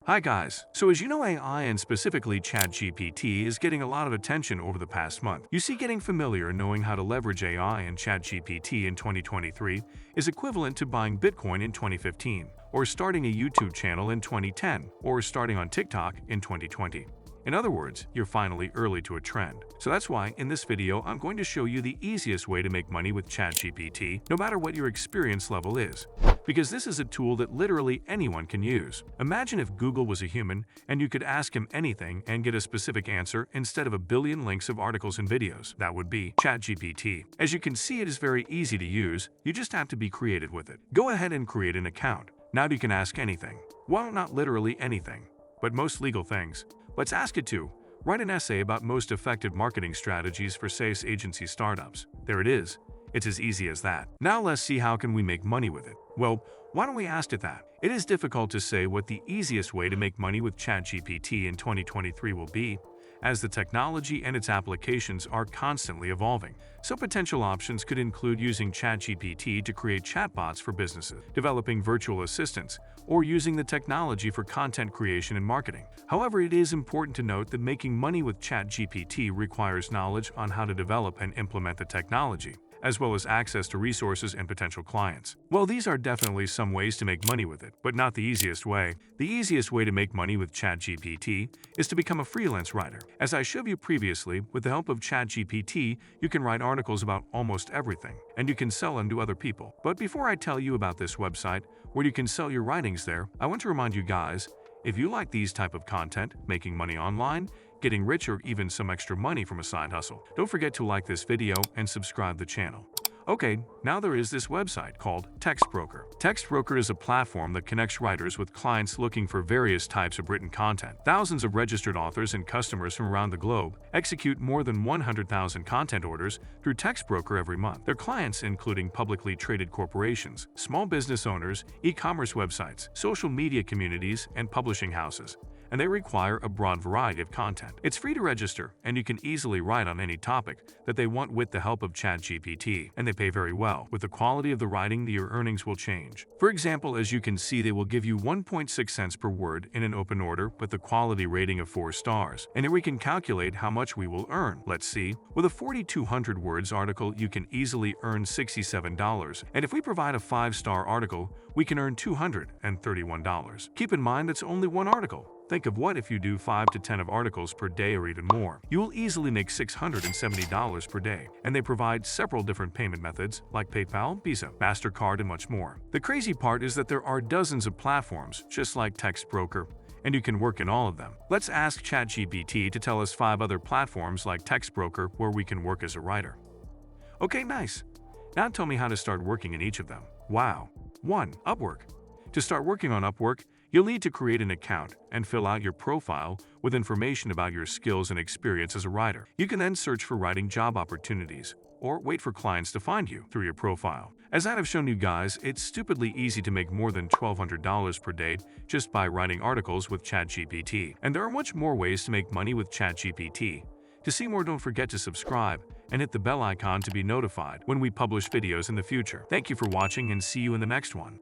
Hi guys, so as you know AI and specifically ChatGPT is getting a lot of attention over the past month. You see, getting familiar and knowing how to leverage AI and ChatGPT in 2023 is equivalent to buying Bitcoin in 2015, or starting a YouTube channel in 2010, or starting on TikTok in 2020. In other words, you're finally early to a trend. So that's why in this video I'm going to show you the easiest way to make money with ChatGPT, no matter what your experience level is. Because this is a tool that literally anyone can use. Imagine if Google was a human and you could ask him anything and get a specific answer instead of a billion links of articles and videos. That would be ChatGPT. As you can see, it is very easy to use, you just have to be creative with it. Go ahead and create an account. Now you can ask anything. Well, not literally anything, but most legal things. Let's ask it to write an essay about most effective marketing strategies for SaaS agency startups. There it is. It's as easy as that. Now let's see how can we make money with it. Well, why don't we ask it that? It is difficult to say what the easiest way to make money with ChatGPT in 2023 will be, as the technology and its applications are constantly evolving. So potential options could include using ChatGPT to create chatbots for businesses, developing virtual assistants, or using the technology for content creation and marketing. However, it is important to note that making money with ChatGPT requires knowledge on how to develop and implement the technology, as well as access to resources and potential clients. Well, these are definitely some ways to make money with it, but not the easiest way. The easiest way to make money with ChatGPT is to become a freelance writer. As I showed you previously, with the help of ChatGPT, you can write articles about almost everything, and you can sell them to other people. But before I tell you about this website, where you can sell your writings there, I want to remind you guys, if you like these type of content, making money online, getting rich, or even some extra money from a side hustle, don't forget to like this video and subscribe the channel. Okay, now there is this website called TextBroker. TextBroker is a platform that connects writers with clients looking for various types of written content. Thousands of registered authors and customers from around the globe execute more than 100,000 content orders through TextBroker every month. Their clients including publicly traded corporations, small business owners, e-commerce websites, social media communities, and publishing houses, and they require a broad variety of content. It's free to register, and you can easily write on any topic that they want with the help of ChatGPT, and they pay very well. With the quality of the writing, your earnings will change. For example, as you can see, they will give you 1.6 cents per word in an open order with a quality rating of 4 stars. And here we can calculate how much we will earn. Let's see. With a 4,200 words article, you can easily earn $67, and if we provide a 5-star article, we can earn $231. Keep in mind that's only one article. Think of what if you do 5 to 10 of articles per day or even more. You will easily make $670 per day, and they provide several different payment methods like PayPal, Visa, MasterCard, and much more. The crazy part is that there are dozens of platforms just like TextBroker, and you can work in all of them. Let's ask ChatGPT to tell us 5 other platforms like TextBroker where we can work as a writer. Okay, nice. Now tell me how to start working in each of them. Wow. 1. Upwork. To start working on Upwork, you'll need to create an account and fill out your profile with information about your skills and experience as a writer. You can then search for writing job opportunities or wait for clients to find you through your profile. As I have shown you guys, it's stupidly easy to make more than $1,200 per day just by writing articles with ChatGPT. And there are much more ways to make money with ChatGPT. To see more, don't forget to subscribe and hit the bell icon to be notified when we publish videos in the future. Thank you for watching and see you in the next one.